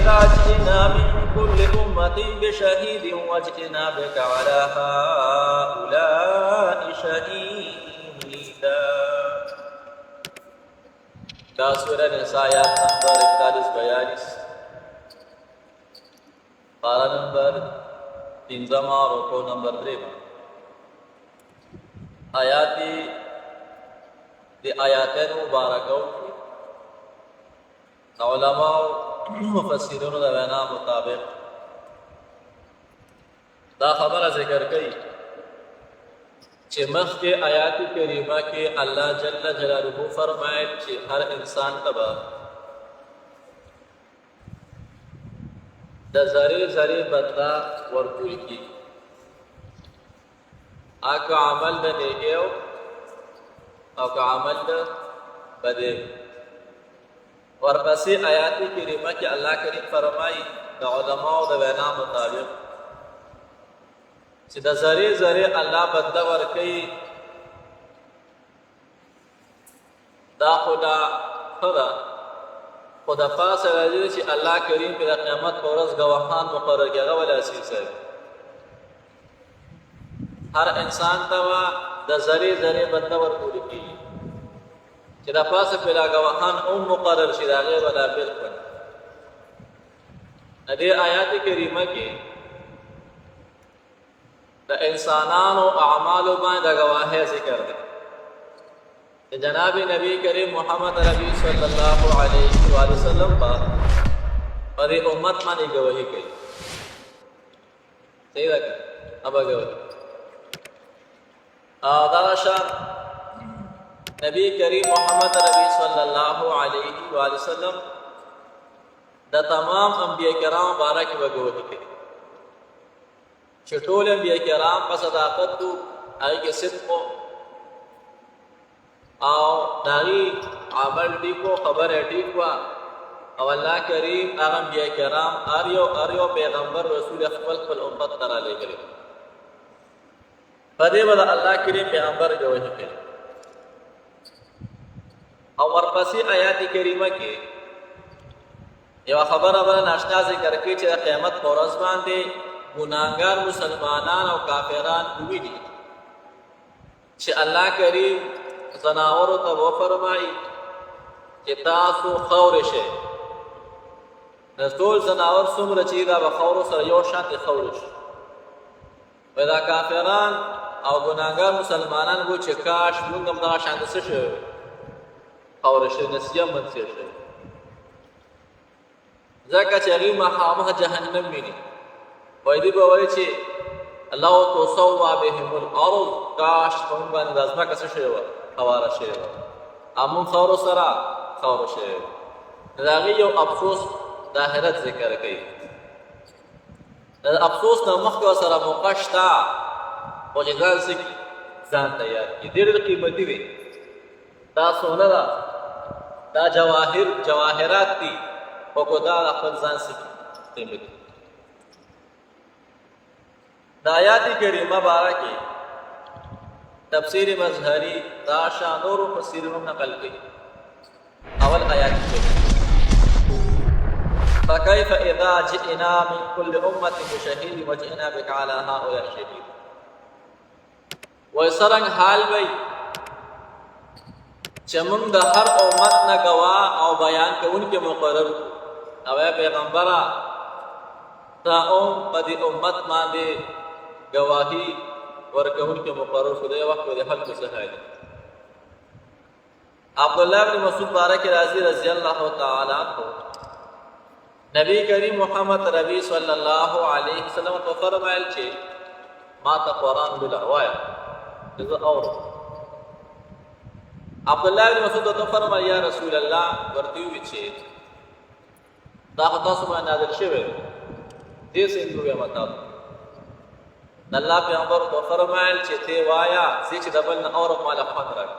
فإذا جئنا من كل أمة بشهيد وجئنا بك على هؤلاء شهيدا. دا سورہ نساء آیات نمبر 41-42، پارہ نمبر 3 اور رکوع نمبر 3۔ آیاتی دی آیاتین مبارکوں کی علماء مفسرون دا وینا مطابق دا خبر ذکر کئی چھ مخ کے آیات کریمہ کے اللہ جل جلالہ فرمائے چھ ہر انسان تبا دا ذرے ذرے بدلہ ورکوئی کی آکا عمل دا نیکیو آکا عمل دا بدے ورپسی آیات کریمہ کی اللہ کریم فرمائی دا علماء دا وینا مطابق چھ دا ذرے ذرے اللہ بدلہ ورکی دا خدا پاس راجی چھ اللہ کریم پی دا قیامت پورس گواہان مقرر کیا گا ولی اسیس ہے ہر انسان توا دا ذرے ذرے بدلہ ورکولی کی چھ دا پاس پی دا گواہان مقرر شد آگے ولا بالکل ندی آیات کریمہ کی دا انسانان و اعمال و بائیں دا گواہ ذکر دے جناب نبی کریم محمد ربی صلی اللہ علیہ وآلہ وسلم پر امت مانی گواہی کئی صحیح رکھا اب گواہی دارشا نبی کریم محمد ربی صلی اللہ علیہ وآلہ وسلم دا تمام انبیاء کرام بارہ کی گواہی کئی چھٹول انبیاء کرام پا صداقت دو آئی کے صدق او داغی عمل ٹھیکو خبر ٹھیکوا او اللہ کریم آغا انبیاء کرام آریو پیغمبر رسول خپل امت ترا لے گرے فدے بدا اللہ کریم پیغمبر گواہی کرے او ورپسی آیات کریمہ کی یو خبر ابلا ناشنا ذکر کی چھ قیامت پورس باندے گناہگار مسلمانان او کافران ہوئی دی چھ اللہ کریم زناورو تا وہ فرمائی چھ تاسو خورشے نزدول زناور سمر چیدہ بخورو سر یو شانت خورش ویدہ کافران او گناہگار مسلمانان گو چھ کاش منگم دا شانت سشے خورشے نسیم من سشے ذکا چھ غیم محامہ جہنم منی ویدی بوئی چھ اللہ تو سوا بهم الارض کاش منگم دا سشے خوار شیو امون خورو سرا خور شیو داغی یو افسوس داہرت ذکر کئی افسوس نمخ کو سرا مقشتا و جزان سکی زان تیار کی دیر قیمتی دی دا سونا دا جواہرات دی وکو دا اخفل زان سکی قیمتی دا آیاتی کریمہ بارہ کی تفسیر مظہری داشا نور و مفسرین نقل کی اول آیات کی فَكَيْفَ إِذَا جِئِنَا مِن كُلِّ أُمَّةٍ بِشَهِيدٍ وَجِئْنَا بِكَ عَلَى هَؤُلَاءِ شَهِيدًا وَإِسَرَنْ حال بھئی چمم دا ہر امت نہ گواہ او بیان کے ان کے مقرر او اے پیغمبرہ تا پدی امت ماندے گواہی ورکہن کے مقرر خدای وقت دے حق سہائے عبداللہ بن مسعود بارک رضی اللہ تعالیٰ عنہ نبی کریم محمد ربی صلی اللہ علیہ وسلم تو فرمائل چھے ما تا قرآن بلا وایا جزا اور عبداللہ بن مسعود تو فرمائل یا رسول اللہ وردیوی چھے دا خطا سبحان نازل شوئے دیس اندروی مطاب اللہ پیغمبر تو فرمائل چھے تے وایا سیچ دبلن اور مالا خان رکھ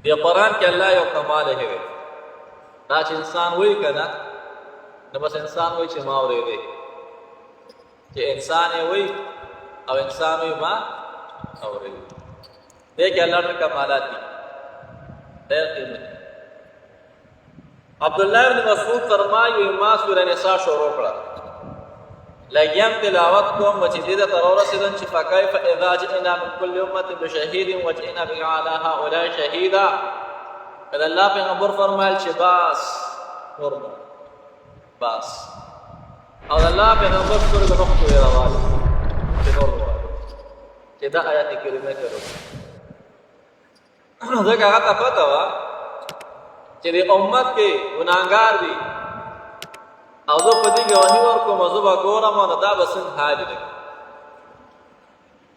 دی قرآن کے اللہ یو کمال ہے دا چھ انسان ہوئی کنا نہ بس انسان ہوئی چھے ماورے دے چھے انسان ہوئی او انسان ہوئی ما ماورے دے دیکھ اللہ نے کمالات دی دیر قیمت عبداللہ ابن مسعود فرمایي ما سوره نساء شروع کړه لګیم تلاوت کوم چې دې ته تر ورسېدم چې فکیف اذا جئنا من كل امه بشهید وجئنا بك على هؤلاء شهيدا. کله الله پیغمبر فرمایل چې بس او الله پیغمبر سره د وخت وی راوړل چې چې دا آیات کریمه کړو ځکه هغه پته وا چې د امت کې ګناهګار دي او زه په دې ګواهي ورکوم زه به ګورم نو دا به څنګه حال دی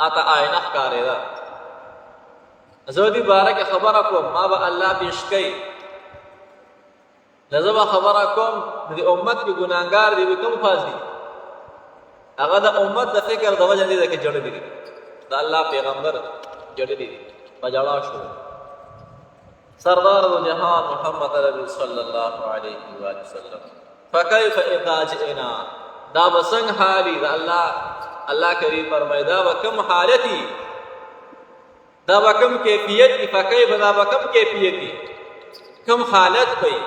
اته آینه ښکارېده زه دې باره کې خبره کوم ما به الله پیش کوي زه به خبره کوم د امت کې ګناهګار دي کوم فاز دي هغه د امت د فکر د وجه دي چې جوړ دي د الله پیغمبر جوړ دي په جوړا شو سردار جهان محمد رسول صلی الله علیه و سلم فکیف اذا جئنا دا بسنگ حالی دا اللہ کریم فرمائے دا بکم حالتی دا بکم کیفیتی فکیف دا بکم کیفیتی کم حالت پئی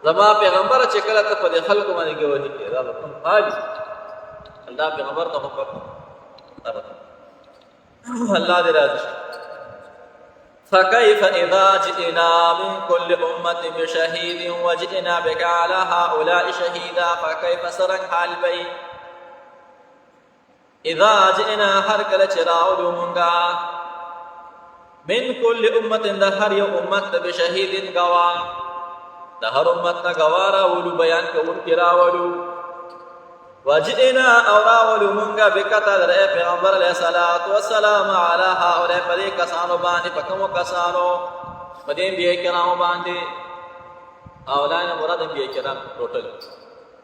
زما پیغمبر چکل تا پا دے خلق مانی گوہی کے دا بکم حالی اللہ پیغمبر تا حکم دا بکم اللہ دے راضی فكيف إذا جئنا من كل أمة بشهيد وجئنا بك على هؤلاء شهيدا فكيف سرك حال بي إذا جئنا هركل چراود منغا من كل أمة دهر يو أمة بشهيد غوا دهر أمة غوارا ولو بيان كون كراولو وجئنا اوراولو منگا بکتا در اے پیغمبر علیہ السلام علی هؤلاء پدی کسانو باندې پکمو کسانو پدی انبیاء کرامو باندې اولای نه مراد انبیاء کرام ټوټل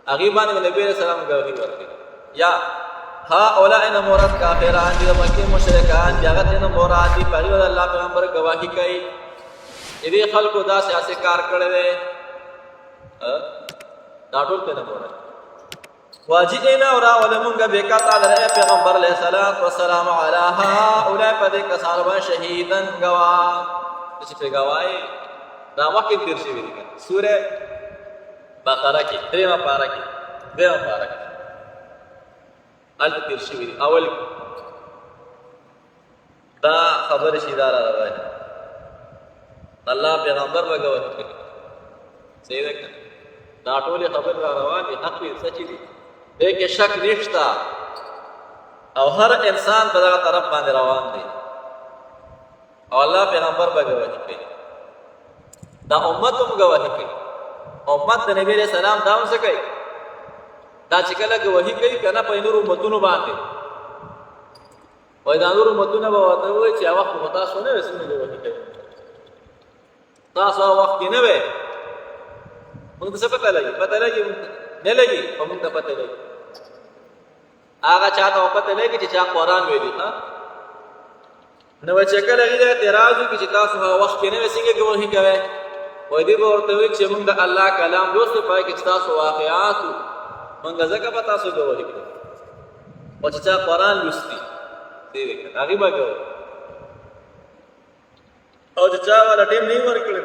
هغه باندې نبی علیہ السلام گواہی ورکړي یا هؤلاء نه مراد کافران دي مکه مشرکان هغه نه مراد دي په الله پیغمبر گواہی کوي دې خلکو دا سیاسي کار کړی دی دا ټول ته نه مراد واجئنا وراول منگا بکتا در اے پیغمبر علیہ السلام علی هؤلاء پدے کسانو بان شہیدن گوا کسی پہ گوائی دا وقت ترشی بھی دیکھا سورہ بقرہ کی دیمہ پارہ کی آلت ترشی بھی دیکھا اول دا خبر شیدارہ روائی اللہ پیغمبر بگوہ صحیح دیکھا دا ٹولی خبر روانی حق بھی سچی دی ایک شک نشتا او ہر انسان په دغه طرف باندې روان دی او الله پیغمبر به گواهی کوي دا امت هم گواهی کوي امت د نبی علیہ السلام دا هم څه کوي دا چې کله گواهی کوي کنه په نورو امتونو باندې وای دا نورو امتونه به ورته وایي چې هغه وخت تاسو نه وسونه گواهی کوي تاسو وخت کې نه وې موږ څه پته لګي نه لګي او موږ ته پته لګي هغه چاته پته لګي چې چا قرآن ویلي ها نو چې کله لري اعتراض وکړي چې تاسو هغه وخت کې نه وسینګي گواهی کوي وای دی ورته وایي چې موږ د الله کلام لوستو پای کې تاسو واقعات موږ ځکه په تاسو گواهی کوو او چې چا قرآن لوستي دی وکړه هغه به ګواهی او چې چا ولا ټیم نه ورکړي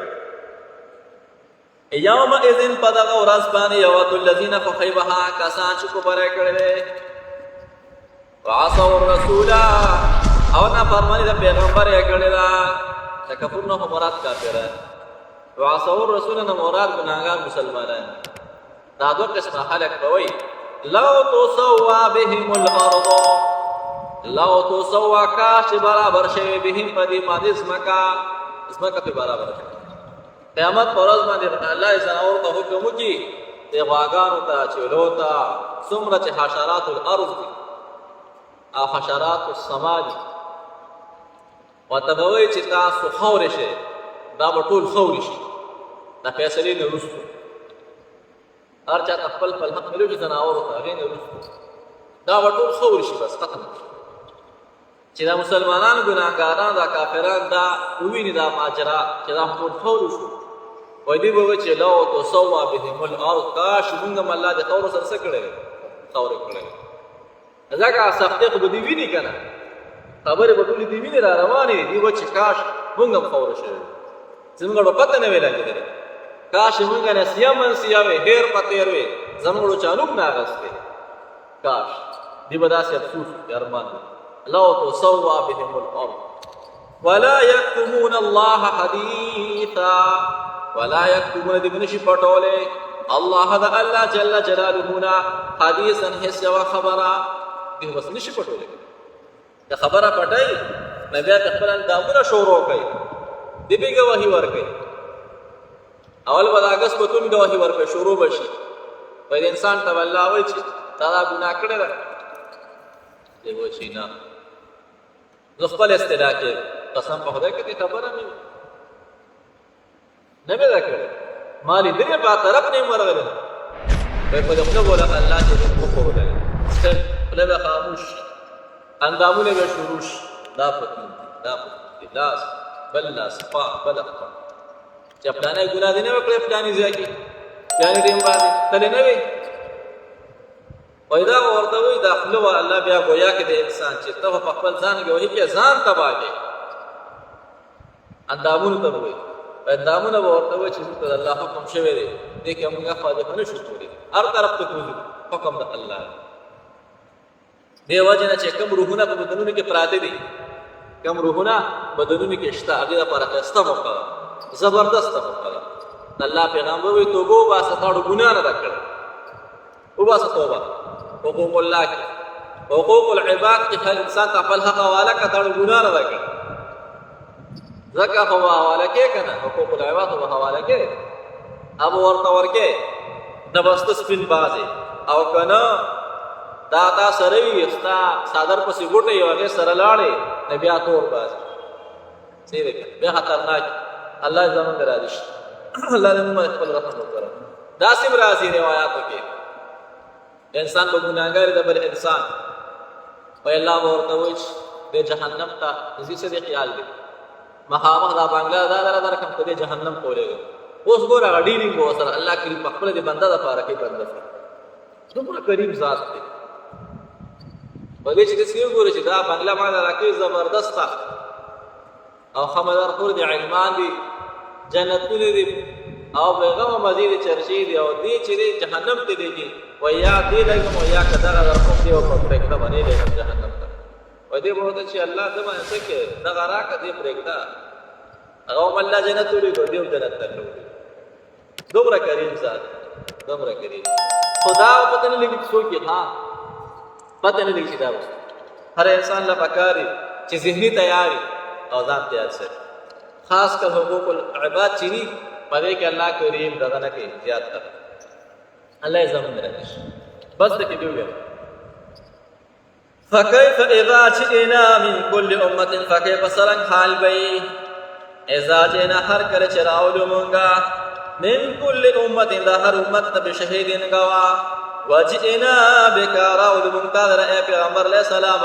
یوم اذن پدغه ورځ باندې یود الذین فخیبها کسان چې کوبره کړل وعصوا الرسول او نه فرمانی د پیغمبر یې کړل تکفر نه مراد کافران وعصوا الرسول نه مراد ګناهګار مسلمانان دا دوه قسمه خلق کوي لو تسوا بهم الارض لو تسوا کاش برابر شوی بهم پدې باندې اسمکا په برابر شوی قیامت پر ورځ باندې الله زناور ته حکم وکړي د غواګانو ته چولو ته څومره چې حشرات الارض دي او حشرات السما دي ورته به وایي چې تاسو خاورې شئ دا به ټول خاورې شي دا فیصلې نه وروسته هر چا ته خپل حق ملو چې زناورو ته هغې نه وروسته دا به ټول خاورې شي بس ختم چې دا مسلمانان ګناهګاران دا کافران دا وویني دا ماجرا چې دا ټول خاورې شو وای دی به چې لو تسوا بهم الارض کاش موږ هم الله د خاورو سره څه کړی خاورې کړی ځکه سختۍ خو به دې ویني که نه خبرې به ټولې دې ویني را روانې دي به چې کاش موږ هم خاوره شوي زموږ به پته نه وی لګېدلې کاش موږ نسیه منسیه وې هیر په تیر وې زموږ چانوم نه اغستې کاش دی به داسې افسوس ارمان لو تسوى بهم الارض ولا يكتمون الله حديثا ولا يكتمون دې بنشي پټولې الله دا الله جل جلاله نا حديثا حس وخبرا دې بس نشي پټولې دا خبره پټای نبی خپل اندامونه شروع کړي دې به گواہی ورکړي اول بداګس په تون گواہی ورکړي شروع بشي په انسان ته الله وایي چې دا ګناه کړی دا دی و شي نه زه خپل استدعا کې قسم په خدای کې خبره نه مې دا کړې مالی دې په طرف نه مرغله په خپل بوله الله چې په خو ولا ستل له خاموش اندامونه به شروع دا پکې لاس بل لاس پا بل خپل چې پلانې ګناه دي نه وکړي پلانې ځکه پلانې دې باندې تل نه وي پیدا ورته وي داخله و الله بیا گویا کې د انسان چې ته په خپل ځان ګوهی کې ځان تباهي اندامونه ته وي اندامونه ورته وي چې الله حکم شوی دی دې کې موږ خاطر نه شو کولی هر طرف ته کوی حکم د الله دی وجنه چې کوم روحونه په بدنونو کې پراته دي کوم روحونه بدنونو کې شته هغه لپاره خسته موقع زبردست موقع الله پیغمبر وي توبه واسه تاړو ګناه نه کړ او واسه توبه حقوق الله کې حقوق العباد کې هر انسان ته خپل حق حواله کړه ګناه نه وکړي ځکه هو حواله کې کنه حقوق العباد هو حواله کې ابو ورته ورکه د بست سپین بازي او کنه دا سره وي استا صادر پسې ګټه یو هغه سره لاړې نبي تور بازي سیده به خطرناک الله زمون درادش الله دې موږ خپل رحمت وکړي دا سیم راځي روایتو کې انسان به ګناګار دی بل انسان او الله ورته وایي د جهنم ته دې څه دی خیال دی مخامخ دا بنگلا دا درکم ته جهنم کولې اوس ګوره غډینګ وو سره الله کریم په خپل دې بنده د پاره کې بنده سره دومره کریم ذات دی په دې چې دې ګوره چې دا بنگلا باندې راکې زبردست او خمدار خور دي علمان دي جنتونه دي او پیغام مزید چرشی دی او دی چې جهنم ته دیږي و یا دې لګم یا کدا درکوم دی او په پرېکړه باندې لګم جهنم ته و دې بوته چې الله دما څه کې دغه راکه دې پرېکړه هغه الله جنت ته دی جنت ته دومره کریم ذات دومره کریم خدا پته نه لګي څوک ها پته نه لګي دا هر انسان لا پکاري چې ذهني تیاری او ځان تیار سره خاص کر حقوق العباد چيني پدې کې الله کریم دغه نه کې زیات کړ الله یې زمون راکړي بس دې کې دیو فكيف اذا جئنا من كل امه فكيف سرن حال بي اذا جئنا هر کله چې راولو مونږه من كل امه د هر امت به شهیدین غوا وجئنا بك راولو مونږه در پیغمبر علیہ السلام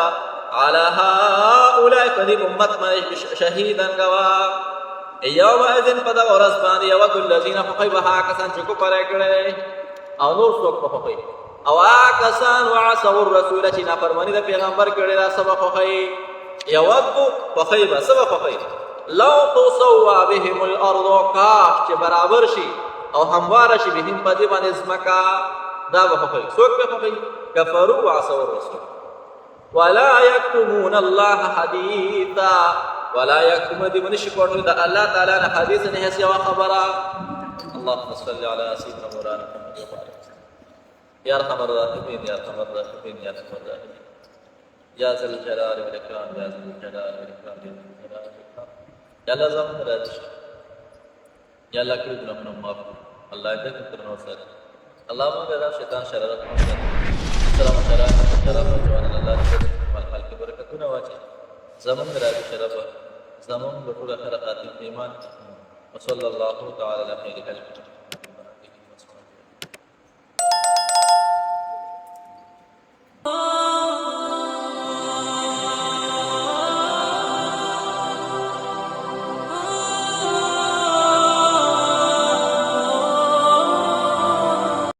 على هؤلاء فدي امت ما شهيدا غوا یوم اذن پدا ورځ باندې یو الذين فقيبها کسان چې کو پرې کړي او نور څوک په خپل او کسان وعصوا الرسول چې نافرمانی د پیغمبر کړي دا سبب خپل یو په خیبه سبب خپل لو تسوى بهم الارض کاش چې برابر شي او هموار شي بهم پدې باندې زمکا دا په خپل څوک په خپل کفروا وعصوا الرسول ولا يكتمون الله حديثا ولا يكتم دي من شكوت ده الله تعالى حديث نه هي خبره اللهم صل على سيدنا مولانا محمد وبارك يا ارحم الراحمين يا ارحم الراحمين يا ارحم الراحمين يا ذا الجلال والاكرام يا ذا الجلال والاكرام يا ذا الجلال والاكرام يا الله زم راج يا الله كل رحمنا معاف الله يدك كرنا وسر اللهم بلا شيطان شرارت السلام عليكم جوان الله مال کی برکتونه واچي زمون راځي شرف زمون په ټول خلقات ایمان وصلی الله تعالی علیه و